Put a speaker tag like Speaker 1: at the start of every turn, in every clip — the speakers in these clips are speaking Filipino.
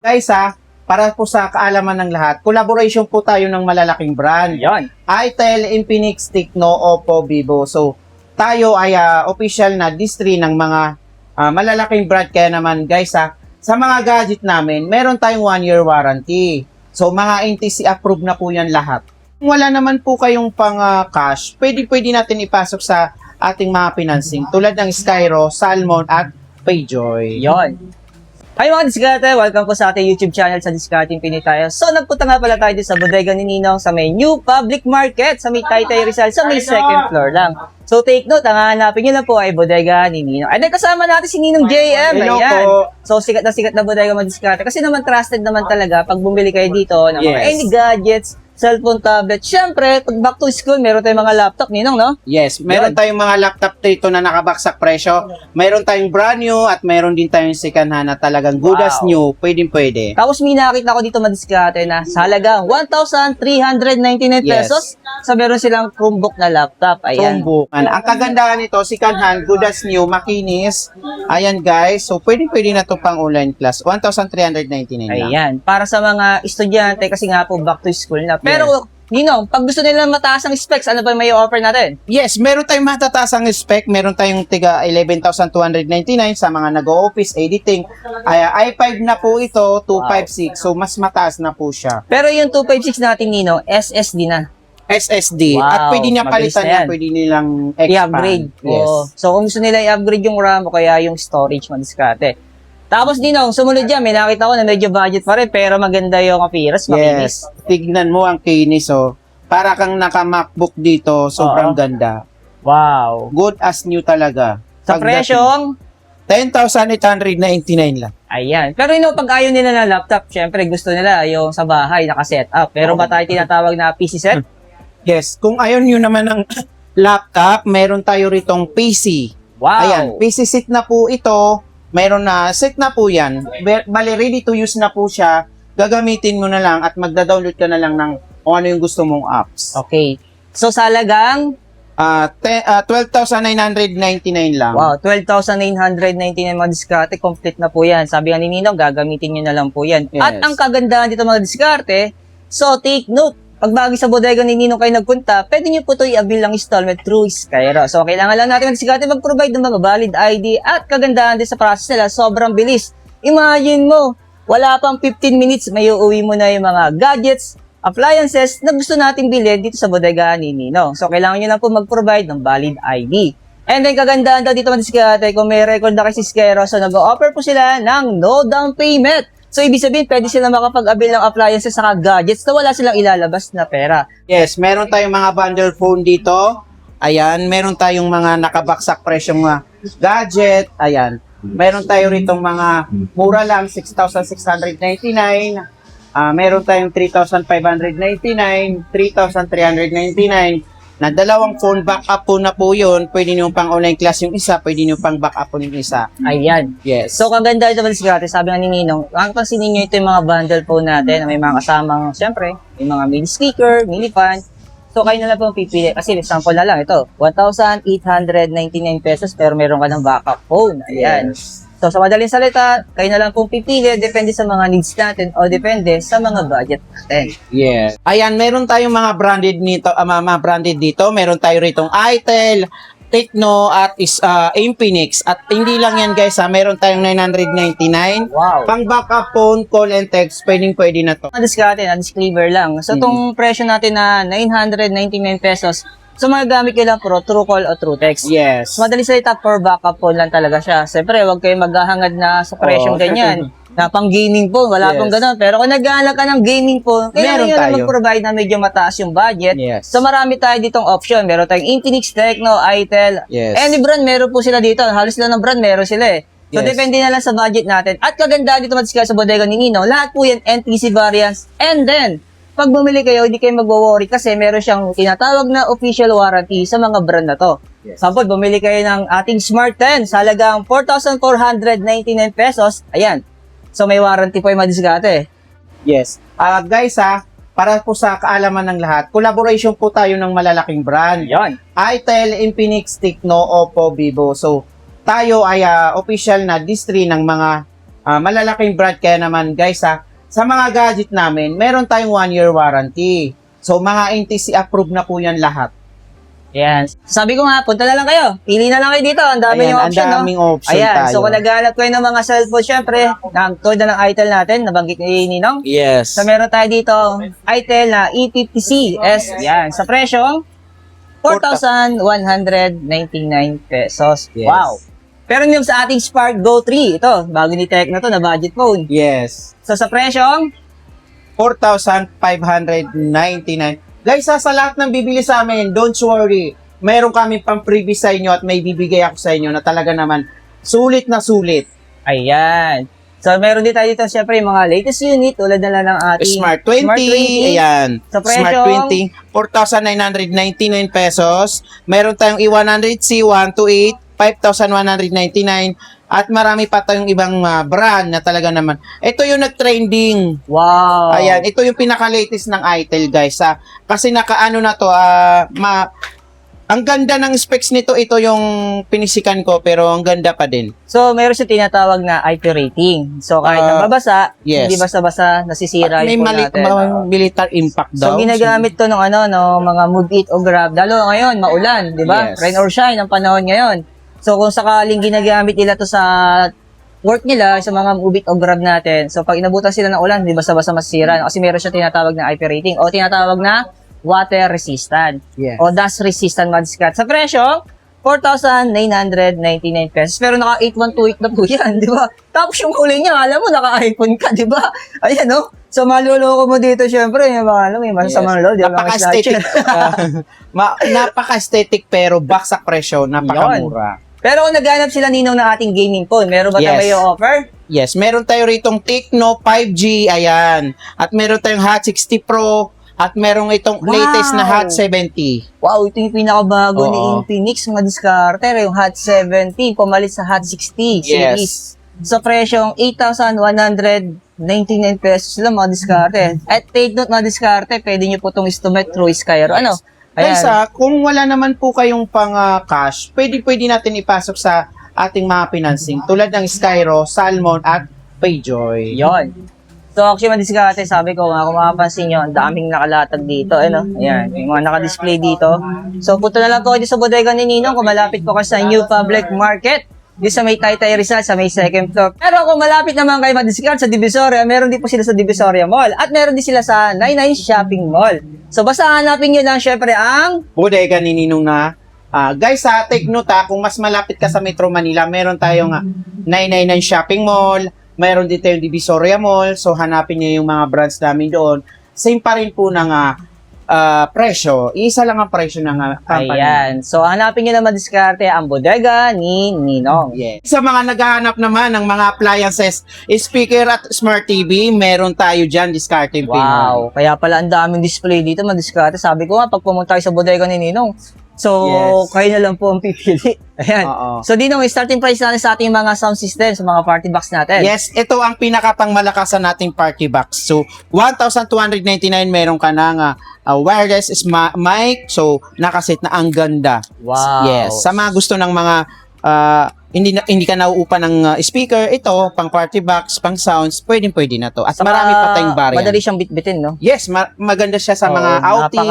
Speaker 1: Guys para po sa kaalaman ng lahat, collaboration po tayo ng malalaking brand.
Speaker 2: Yan.
Speaker 1: Itel, Infinix, Tecno, Oppo, Vivo. So, tayo ay official na distri ng mga malalaking brand. Kaya naman guys sa mga gadget namin, meron tayong 1-year warranty. So, mga NTC approved na po yan lahat. Kung wala naman po kayong pang cash, pwede natin ipasok sa ating mga financing tulad ng Skyro, Salmon at Payjoy.
Speaker 2: Yon. Hi mga diskarte! Welcome po sa ating YouTube channel sa Discarding Pinoy tayo. So nagpunta nga pala tayo sa bodega ni Ninong sa may New Public Market sa may Taytay Rizal sa may second floor lang. So take note, ang hanapin nyo lang po ay bodega ni Ninong. Ay kasama natin si Ninong JM.
Speaker 1: Hello
Speaker 2: Ayan.
Speaker 1: po.
Speaker 2: So sikat na bodega mga diskarte. Kasi naman trusted naman talaga pag bumili kayo dito ng mga
Speaker 1: Yes.
Speaker 2: any gadgets, cellphone, tablet. Siyempre, pag back to school, meron tayong mga laptop, Ninong, no?
Speaker 1: Yes, meron tayong mga laptop dito na nakabaksak presyo. Meron tayong brand new at meron din tayong second hand na talagang good as
Speaker 2: Wow.
Speaker 1: new. Pwede.
Speaker 2: Tapos may nakita ko dito madiskarte na sa halagang 1,399
Speaker 1: Yes.
Speaker 2: pesos. So meron silang Chromebook na laptop. Ayan.
Speaker 1: Chromebook. Ang kagandahan nito, second hand, good as new, makinis. Ayan guys, so pwede na to pang online class. 1,399 lang.
Speaker 2: Ayan. Para sa mga estudyante kasi nga po back to school na. Pero, Ninong, pag gusto nila mataas ang specs, ano ba may offer natin?
Speaker 1: Yes, meron tayong matataas ang spec. Meron tayong tiga 11,299 sa mga nag-office editing. i5 na po ito, 256. So, mas mataas na po siya.
Speaker 2: Pero yung 256 natin, Ninong, SSD na.
Speaker 1: SSD.
Speaker 2: Wow,
Speaker 1: At pwede niya
Speaker 2: mabilis
Speaker 1: palitan
Speaker 2: na yan.
Speaker 1: niya, pwede nilang expand.
Speaker 2: I-upgrade.
Speaker 1: Yes.
Speaker 2: Oo. So, kung gusto nila i-upgrade yung RAM o kaya yung storage, madiskarte. Tapos, Ninong, sumunod dyan, may nakita ko na medyo budget pa rin, pero maganda yung appearance, makinis.
Speaker 1: Yes. Tignan mo ang kinis, oh. Para kang naka-MacBook dito, sobrang
Speaker 2: Oo.
Speaker 1: ganda.
Speaker 2: Wow.
Speaker 1: Good as new talaga.
Speaker 2: Sa presyong,
Speaker 1: 10,899 lang.
Speaker 2: ayan. Pero pag ayaw nila ng laptop, syempre gusto nila yung sa bahay, naka-set up. Pero ba tayo tinatawag na PC set?
Speaker 1: Yes. Kung ayaw nyo naman ng laptop, meron tayo ritong PC.
Speaker 2: Wow.
Speaker 1: Ayan, PC set na po ito. Meron na, set na po yan. Bali, ready to use na po siya. Gagamitin mo na lang at magda-download ka na lang ng kung ano yung gusto mong apps.
Speaker 2: Okay. So, sa halagang,
Speaker 1: 12,999 lang.
Speaker 2: wow, 12,999 mga diskarte, complete na po yan. Sabi nga ni Ninong, gagamitin nyo na lang po yan.
Speaker 1: Yes.
Speaker 2: At ang kagandahan dito mga diskarte, so take note, pag bagi sa bodega ni Ninong kayo nagpunta, pwede nyo po ito i-avail ng installment through Skyro. So, kailangan lang natin mga diskarte mag-provide ng mga valid ID at kagandahan din sa process nila, sobrang bilis. Imagine mo, wala pang 15 minutes, may uuwi mo na yung mga gadgets, appliances na gusto nating bilhin dito sa bodega ni Ninong. So, kailangan nyo lang po mag-provide ng valid ID. And then, kagandahan daw dito mga diskarte, kung may record na kasi Skyro, so nag-offer po sila ng no down payment. So, ibig sabihin, pwede sila makapag-avail ng appliances sa gadgets na wala silang ilalabas na pera.
Speaker 1: Yes, meron tayong mga bundle phone dito. Ayan, meron tayong mga nakabaksak presyong gadget. Ayan, meron tayo ritong mga mura lang, 6,699. Meron tayong 3,599, 3,399. Na dalawang phone backup po na po yun. Pwede nyo pang online class yung isa, pwede nyo pang backup po yung isa.
Speaker 2: Ayan.
Speaker 1: Yes.
Speaker 2: So, kaganda ito mga gratis. Sabi nga ni Ninong, ang pansinin nyo ito yung mga bundle po natin na may mga kasamang, syempre, may mga mini speaker, mini fan. So, kayo na lang po pipili. Kasi, example na lang, ito, 1,899 pesos pero meron ka ng backup phone. Ayan.
Speaker 1: Yes.
Speaker 2: So, sa madaling salita, kayo na lang pong pipili. Depende sa mga needs natin o depende sa mga budget natin.
Speaker 1: Yes. Ayan, meron tayong mga branded nito, mga branded dito. Meron tayo ritong Itel, Tecno at Infinix. At hindi lang yan guys, meron tayong 999.
Speaker 2: Wow.
Speaker 1: Pang backup phone, call and text, pwede na to.
Speaker 2: Mga diskarte na disclaimer lang. So, itong presyo natin na 999 pesos, so magagamit kayo lang pro true call o true text.
Speaker 1: Yes.
Speaker 2: So, madali salita for backup phone lang talaga siya. Siyempre, huwag kayo maghahangad na sa presyong
Speaker 1: Oo.
Speaker 2: ganyan. Na pang gaming phone, wala
Speaker 1: Yes.
Speaker 2: pong ganun. Pero kung naghahanap ka ng gaming phone, kailangan
Speaker 1: Meron
Speaker 2: nyo na
Speaker 1: tayo.
Speaker 2: mag-provide na medyo mataas yung budget.
Speaker 1: Yes.
Speaker 2: So, marami tayo ditong option. Meron tayong Infinix, Tecno, Itel.
Speaker 1: Yes.
Speaker 2: Any brand, meron po sila dito. Halos sila ng brand, meron sila eh. So,
Speaker 1: Yes.
Speaker 2: depende na lang sa budget natin. At kagandahan dito mga sa bodega ni Ninong, lahat po yan NTC variants. And then, pag bumili kayo, hindi kayo mag-worry kasi meron siyang tinatawag na official warranty sa mga brand na to.
Speaker 1: Yes.
Speaker 2: Sample, bumili kayo ng ating Smart 10 sa halagang 4,499 pesos. Ayan. So, may warranty po yung madiskate.
Speaker 1: Yes. Guys para po sa kaalaman ng lahat, collaboration po tayo ng malalaking brand.
Speaker 2: Yan.
Speaker 1: Itel, Infinix, Tecno, Oppo, Vivo. So, tayo ay official na distri ng mga malalaking brand. Kaya naman guys sa mga gadget namin, meron tayong 1-year warranty. So mga NTC approved na po yan lahat.
Speaker 2: Ayan. Sabi ko nga, punta na lang kayo. Pili na lang kayo dito. Ang dami yung option,
Speaker 1: ang daming option
Speaker 2: Ayan.
Speaker 1: tayo.
Speaker 2: So, kung naghahanap kayo ng mga cellphone, syempre, tulad na ng Itel natin, nabanggit ni Ninong.
Speaker 1: Yes.
Speaker 2: So, meron tayo dito, Itel na E50C S. Yan. Sa presyong, 4,199 pesos.
Speaker 1: Yes.
Speaker 2: Wow. Pero yung sa ating Spark Go 3, ito, bago ni Tecno to, na budget phone.
Speaker 1: Yes.
Speaker 2: So, sa presyong,
Speaker 1: 4,599. Guys, sa lahat ng bibili sa amin, don't worry. Meron kami pang freebie sa inyo at may bibigay ako sa inyo na talaga naman sulit na sulit.
Speaker 2: ayan. So, meron din tayo dito, syempre, yung mga latest unit, tulad na lang ng ating
Speaker 1: Smart 20, ayan.
Speaker 2: Sa
Speaker 1: Smart
Speaker 2: presyong,
Speaker 1: 20, 4,999 pesos. Meron tayong E100C, 128, 5,199. At marami pa tayong ibang brand na talaga naman. Ito yung nag-trending.
Speaker 2: wow.
Speaker 1: Ayan, ito yung pinaka-latest ng Itel, guys. Kasi nakaano na to, ang ganda ng specs nito, ito yung pinisikan ko, pero ang ganda pa din.
Speaker 2: So, meron siya tinatawag na IP rating. So, kahit nababasa,
Speaker 1: yes.
Speaker 2: hindi basta-basta nasisira
Speaker 1: May
Speaker 2: yung phone natin.
Speaker 1: military impact daw.
Speaker 2: So, ginagamit to ng mga Move It o Grab. Lalo ngayon, maulan, di ba?
Speaker 1: Yes.
Speaker 2: Rain or shine ang panahon ngayon. So, kung sakaling ginagamit nila to sa work nila, sa mga Move It o Grab natin, so pag inabutan sila ng ulan, di basta-basta masisira. Kasi meron siya tinatawag na IP rating o tinatawag na water resistant
Speaker 1: Yes.
Speaker 2: o dust resistant mudguard. Sa presyo, 4,999 pesos. Pero naka 8128 na po yan, di ba? Tapos yung huli niya, alam mo, naka-iPhone ka, di ba? Ayan, no? So, maluloko mo dito, syempre, yung mga, alam mo, yung masasamang load, yung mga
Speaker 1: Napaka-aesthetic. Napaka-aesthetic pero baksak presyo, napakamura.
Speaker 2: Pero kung naghanap sila ninong ng ating gaming phone, meron ba
Speaker 1: Yes.
Speaker 2: tayo offer?
Speaker 1: Yes, meron tayo ritong Tecno 5G, ayan. At meron tayong Hot 60 Pro, at meron itong
Speaker 2: Wow.
Speaker 1: latest na Hot 70.
Speaker 2: Wow, ito yung pinakabago ni
Speaker 1: Oo.
Speaker 2: Infinix, mga diskarter, yung Hot 70, pumalit sa Hot 60 series. Sa presyong 8,199 pesos lang mga diskarte. At take note mga diskarte, pwede nyo po itong estimate through Skyro. Ano?
Speaker 1: Guys, kung wala naman po kayong pang cash, pwede natin ipasok sa ating mga financing tulad ng Skyro, Salmon, at Payjoy.
Speaker 2: Yon. So, actually, mga diskarte, sabi ko nga, kung makapansin nyo, ang daming nakalatag dito. Ano? Ayan, yung mga nakadisplay dito. So, punta na lang po kayo sa bodega ni Ninong kung malapit po kayo sa New Public Market. Dito sa may Taytay Rizal, sa may second floor. Pero kung malapit naman kayo madiskarte sa Divisoria, meron din po sila sa Divisoria Mall. At meron din sila sa 99 Shopping Mall. So, basta hanapin nyo lang, syempre, ang
Speaker 1: Bodega ni Ninong na. Guys, take note kung mas malapit ka sa Metro Manila, meron tayong 999 Shopping Mall, meron din tayong Divisoria Mall, so hanapin niyo yung mga brands namin doon. Same pa rin po ng presyo. Isa lang ang presyo ng company.
Speaker 2: Ayan. So, hanapin nyo na madiskarte ang bodega ni Ninong.
Speaker 1: Yes. Sa mga naghahanap naman ng mga appliances, speaker at smart TV, meron tayo dyan, discarding
Speaker 2: Wow. Kaya pala ang daming display dito, madiskarte. Sabi ko nga, pag pumunta tayo sa bodega ni Ninong, so,
Speaker 1: Yes.
Speaker 2: kayo na lang po ang pipili. Ayan.
Speaker 1: Oo.
Speaker 2: So, Ninong, starting price natin sa ating mga sound system, sa mga party box natin.
Speaker 1: Yes, ito ang pinakapangmalakasan nating party box. So, 1,299 meron ka ng wireless mic. So, nakaset na ang ganda.
Speaker 2: Wow.
Speaker 1: Yes. Sa mga gusto ng mga hindi ka nauupa ng speaker, ito, pang party box, pang sounds, pwede na to. At
Speaker 2: Saka,
Speaker 1: marami pa tayong variant.
Speaker 2: madali siyang bitbitin, no?
Speaker 1: Yes, maganda siya sa mga outing.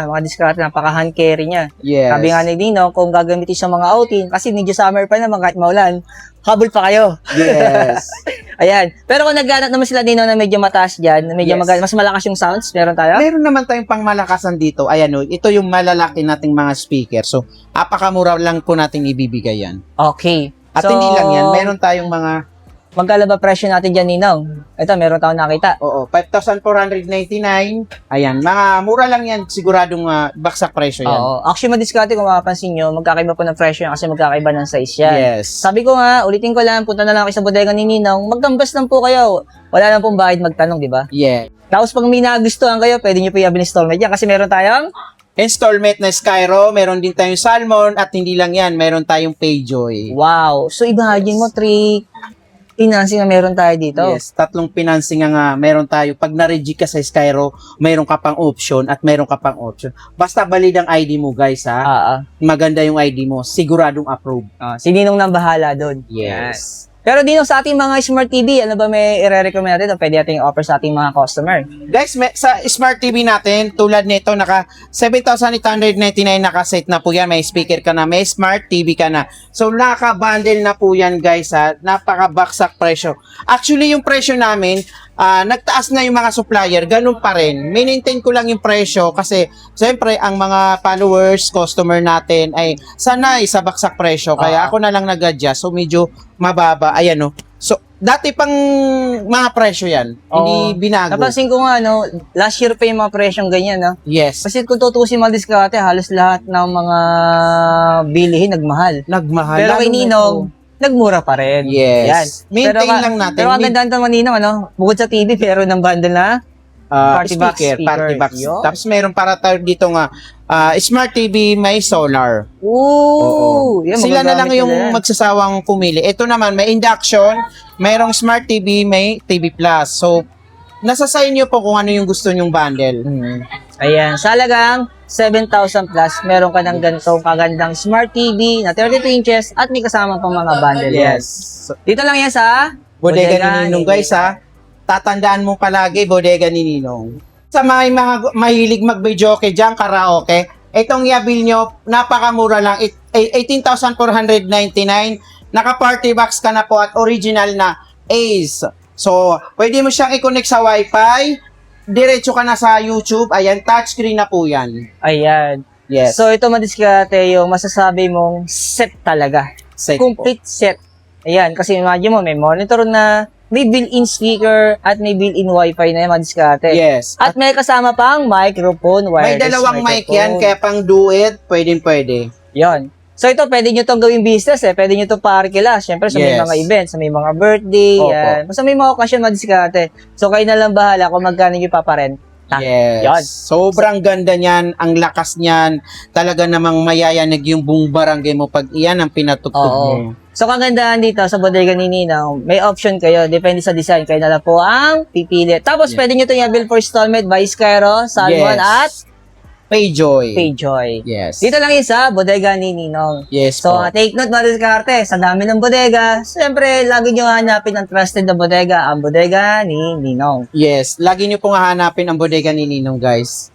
Speaker 2: Mga diskarte, napaka-hand carry niya.
Speaker 1: Yes.
Speaker 2: Sabi nga ni Ninong, kung gagamitin sa mga outing, kasi medyo summer pa naman kahit maulan, habol pa kayo.
Speaker 1: Yes.
Speaker 2: Ayan. Pero kung nagganap naman sila Ninong na medyo mataas dyan, na medyo
Speaker 1: Yes.
Speaker 2: mas malakas yung sounds, meron tayo?
Speaker 1: Meron naman tayong pangmalakasan dito. Ayan o, ito yung malalaki nating mga speaker. So, apakamura lang po nating ibibigay yan.
Speaker 2: Okay.
Speaker 1: At
Speaker 2: So,
Speaker 1: hindi lang yan, meron tayong mga,
Speaker 2: magkano ba presyo natin dyan, Ninong? Ito, meron tayong nakita.
Speaker 1: 5,499. Ayan, mga mura lang yan, siguradong baksak presyo yan.
Speaker 2: Oo. Actually, madiskarte kung makapansin nyo, magkakaiba po ng presyo yan kasi magkakaiba ng size yan.
Speaker 1: Yes.
Speaker 2: Sabi ko nga, ulitin ko lang, punta na lang kayo sa bodega ni Ninong, magtambas lang po kayo. Wala lang pong bahid magtanong, di ba?
Speaker 1: Yeah.
Speaker 2: Tapos pag may nagustuhan kayo, pwede nyo po i-abin installment yan kasi meron tayong
Speaker 1: Installment na Skyro, meron din tayong Salmon, at hindi lang yan, meron tayong Payjoy.
Speaker 2: wow. So, imagine mo, 3 financing na meron tayo dito.
Speaker 1: Yes, 3 financing nga meron tayo. Pag na-reject ka sa Skyro, meron ka pang option at meron ka pang option. Basta valid ang ID mo, guys, ha? Maganda yung ID mo, siguradong approve.
Speaker 2: Si Ninong nang bahala doon.
Speaker 1: Yes.
Speaker 2: Pero dino sa ating mga Smart TV, ano ba may i-recommend natin o pwede natin i-offer sa ating mga customer?
Speaker 1: Guys, sa Smart TV natin, tulad nito, naka 7,899 naka-set na po yan. May speaker ka na, may Smart TV ka na. So, naka-bundle na po yan, guys, ha. Napaka-baksak presyo. Actually, yung presyo namin, nagtaas na yung mga supplier, ganun pa rin. Maintain ko lang yung presyo kasi, siyempre, ang mga followers, customer natin ay sanay sa baksak presyo. Kaya ako na lang nag-adjust. So, medyo mababa. Ayan, no. So, dati pang mga presyo yan. Hindi binago.
Speaker 2: Napansin ko nga, no, last year pa yung mga presyong ganyan, no?
Speaker 1: Yes.
Speaker 2: Kasi kung tutusin mga diskarte, halos lahat ng mga bilihin nagmahal.
Speaker 1: Nagmahal.
Speaker 2: Pero kay
Speaker 1: Lalo na
Speaker 2: Ninong, nagmura pa rin.
Speaker 1: Yes.
Speaker 2: Yan.
Speaker 1: Maintain lang natin.
Speaker 2: Pero ang ganda naman Ninong, ano? Bukod sa TV, pero ng bundle na party box speaker.
Speaker 1: Party box.
Speaker 2: Yun.
Speaker 1: Tapos meron para tayo dito nga, Smart TV may solar.
Speaker 2: Ooh! Yan,
Speaker 1: Sila na lang
Speaker 2: magagamit
Speaker 1: yung
Speaker 2: nila yan.
Speaker 1: magsasawang pumili. Ito naman, may induction, mayroong Smart TV, may TV Plus. So, nasa sa inyo po kung ano yung gusto nyong bundle.
Speaker 2: Ayan, sa halagang 7,000 plus, meron ka ng ganitong kagandang Smart TV na 32 inches at may kasama pang mga bundle.
Speaker 1: Yes. So,
Speaker 2: Dito lang yan sa
Speaker 1: bodega ni Ninong, guys, ha. Tatandaan mo palagi, bodega ni Ninong. Sa mga mahilig mag-videoke dyan, karaoke, itong yabil nyo, napakamura lang, 18,499. Naka-party box ka na po at original na Ace. So, pwede mo siyang i-connect sa Wi-Fi, diretso ka na sa YouTube, ayan, touchscreen na po yan.
Speaker 2: Ayan.
Speaker 1: Yes.
Speaker 2: So, ito madiskarte yung masasabi mong set talaga.
Speaker 1: Set po.
Speaker 2: Complete set. Ayan, kasi imagine mo, may monitor na, may built-in speaker, at may built-in wifi na yung madiskarte.
Speaker 1: Yes.
Speaker 2: At may kasama pang microphone,
Speaker 1: May
Speaker 2: wireless
Speaker 1: dalawang mic
Speaker 2: microphone.
Speaker 1: yan, kaya pang duet, pwede.
Speaker 2: Yon. So ito, pwede nyo itong gawing business Pwede nyo itong parkila. Siyempre, sa may
Speaker 1: Yes.
Speaker 2: mga events, sa may mga birthday,
Speaker 1: Opo.
Speaker 2: yan. Basta may mga okasyon madiskarte. So kayo na lang bahala kung magkano nyo paparenta.
Speaker 1: Yes.
Speaker 2: Yan.
Speaker 1: Sobrang ganda niyan, ang lakas niyan. Talaga namang mayayanig yung buong barangay mo pag iyan ang pinatugtog mo.
Speaker 2: Oo. So kagandahan dito sa bodega ni Ninang, may option kayo. Depende sa design. Kayo na lang po ang pipili. Tapos pwede nyo itong i-bill for installment by Skyro, Salmon, at
Speaker 1: Payjoy.
Speaker 2: Payjoy.
Speaker 1: Yes.
Speaker 2: Dito lang yun sa bodega ni Ninong.
Speaker 1: Yes
Speaker 2: So,
Speaker 1: po.
Speaker 2: take note mga diskarte, sa dami ng bodega, siyempre, lagi nyo hanapin ang trusted na bodega, ang bodega ni Ninong.
Speaker 1: Yes. Lagi niyo pong hahanapin ang bodega ni Ninong, guys.